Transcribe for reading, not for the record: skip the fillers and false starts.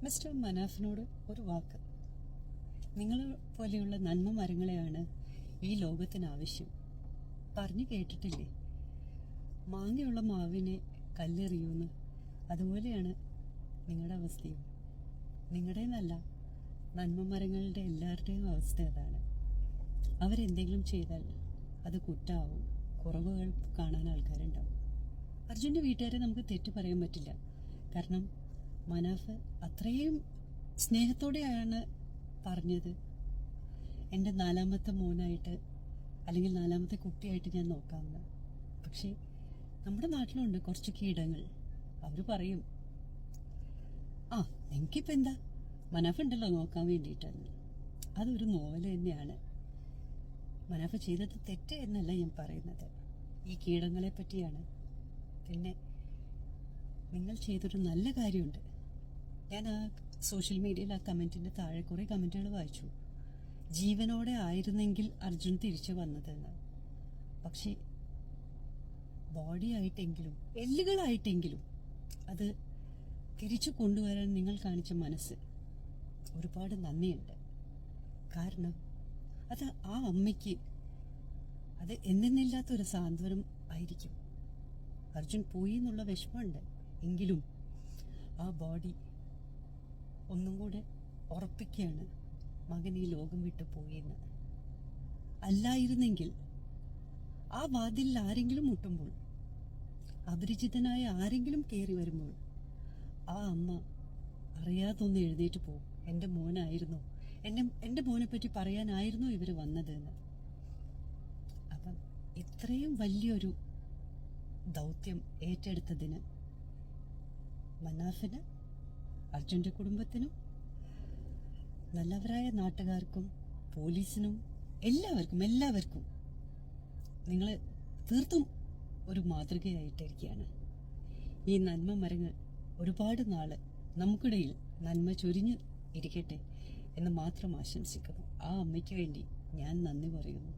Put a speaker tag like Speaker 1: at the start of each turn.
Speaker 1: Mister മനാഫിനോട് ഒരു വാക്ക്. നിങ്ങൾ പോലെയുള്ള നന്മ മരങ്ങളെയാണ് ഈ ലോകത്തിന് ആവശ്യം. പറഞ്ഞു കേട്ടിട്ടില്ലേ, മാങ്ങയുള്ള മാവിനെ കല്ലെറിയൂന്ന്? അതുപോലെയാണ് നിങ്ങളുടെ അവസ്ഥയും. നിങ്ങളുടേന്നല്ല, നന്മ മരങ്ങളുടെ എല്ലാവരുടെയും അവസ്ഥ അതാണ്. അവരെന്തെങ്കിലും ചെയ്താൽ അത് കുറ്റമാവും, കുറവുകൾ കാണാൻ ആൾക്കാരുണ്ടാവും. അർജുൻ്റെ വീട്ടുകാരെ നമുക്ക് തെറ്റ് പറയാൻ പറ്റില്ല. കാരണം മനാഫ് അത്രയും സ്നേഹത്തോടെയാണ് പറഞ്ഞത്, എൻ്റെ 4ാമത്തെ മോനായിട്ട് അല്ലെങ്കിൽ 4ാമത്തെ കുട്ടിയായിട്ട് ഞാൻ നോക്കാമെന്ന്. പക്ഷേ നമ്മുടെ നാട്ടിലുണ്ട് കുറച്ച് കീടങ്ങൾ. അവർ പറയും, ആ എനിക്കിപ്പോൾ എന്താ, മനാഫ് ഉണ്ടല്ലോ നോക്കാൻ വേണ്ടിയിട്ടാണ്. അതൊരു നോവൽ തന്നെയാണ്. മനാഫ് ചെയ്തത് തെറ്റ് എന്നല്ല ഞാൻ പറയുന്നത്, ഈ കീടങ്ങളെ പറ്റിയാണ്. പിന്നെ നിങ്ങൾ ചെയ്തൊരു നല്ല കാര്യമുണ്ട്. ഞാൻ ആ സോഷ്യൽ മീഡിയയിൽ ആ കമൻറ്റിൻ്റെ താഴെ കുറേ കമൻറ്റുകൾ വായിച്ചു. ജീവനോടെ ആയിരുന്നെങ്കിൽ അർജുൻ തിരിച്ചു വന്നതെന്ന്. പക്ഷേ ബോഡി ആയിട്ടെങ്കിലും എല്ലുകളായിട്ടെങ്കിലും അത് തിരിച്ചു കൊണ്ടുവരാൻ നിങ്ങൾ കാണിച്ച മനസ്സ് ഒരുപാട് നന്ദിയുണ്ട്. കാരണം അത് ആ അമ്മയ്ക്ക് അത് എന്തെന്നില്ലാത്തൊരു സാന്ത്വനം ആയിരിക്കും. അർജുൻ പോയി എന്നുള്ള വിഷമമുണ്ട്, എങ്കിലും ആ ബോഡി ഒന്നും കൂടെ ഉറപ്പിക്കുകയാണ് മകൻ ഈ ലോകം വിട്ടു പോയെന്ന്. അല്ലായിരുന്നെങ്കിൽ ആ വാതിലിൽ ആരെങ്കിലും മുട്ടുമ്പോൾ, അപരിചിതനായ ആരെങ്കിലും കയറി വരുമ്പോൾ ആ അമ്മ അറിയാതൊന്ന് എഴുന്നേറ്റ് പോകും. എൻ്റെ മോനായിരുന്നു, എൻ്റെ മോനെ പറ്റി പറയാനായിരുന്നു ഇവർ വന്നതെന്ന്. അപ്പം ഇത്രയും വലിയൊരു ദൗത്യം ഏറ്റെടുത്തതിന് മനാഫിന്, അർജുൻ്റെ കുടുംബത്തിനും, നല്ലവരായ നാട്ടുകാർക്കും, പോലീസിനും, എല്ലാവർക്കും നിങ്ങൾ തീർത്തും ഒരു മാതൃകയായിട്ടിരിക്കുകയാണ്. ഈ നന്മ മരങ്ങൾ ഒരുപാട് നാള് നമുക്കിടയിൽ നന്മ ചൊരിഞ്ഞ് ഇരിക്കട്ടെ എന്ന് മാത്രം ആശംസിക്കുന്നു. ആ അമ്മയ്ക്ക് വേണ്ടി ഞാൻ നന്ദി പറയുന്നു.